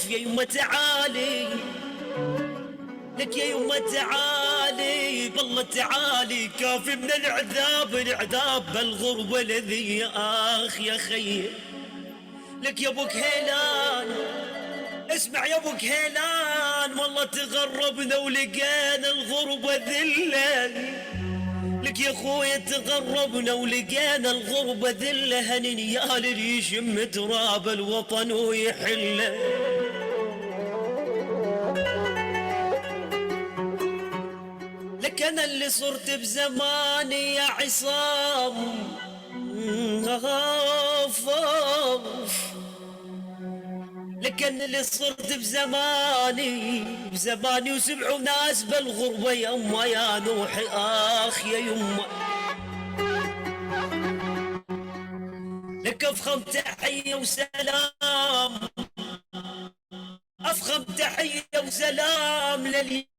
خوف يا يمه تعالي، لك يا يمه تعالي بالله تعالي، كافي من العذاب العذاب بالغربة الذي يا اخ يا خي. لك يا ابو كهيلان، اسمع يا ابو كهيلان، والله تغربنا ولقينا الغربة ذلة. لك يا خويا تغربنا ولقينا الغربة ذلة، هنين يا اللي يشم تراب الوطن ويحله. لك انا اللي صرت بزماني يا عصام لك انا اللي صرت بزماني وسمعوا ناس بالغربة يما يا نوحي اخ يا يما. لك افخم تحية وسلام، افخم تحية وسلام للي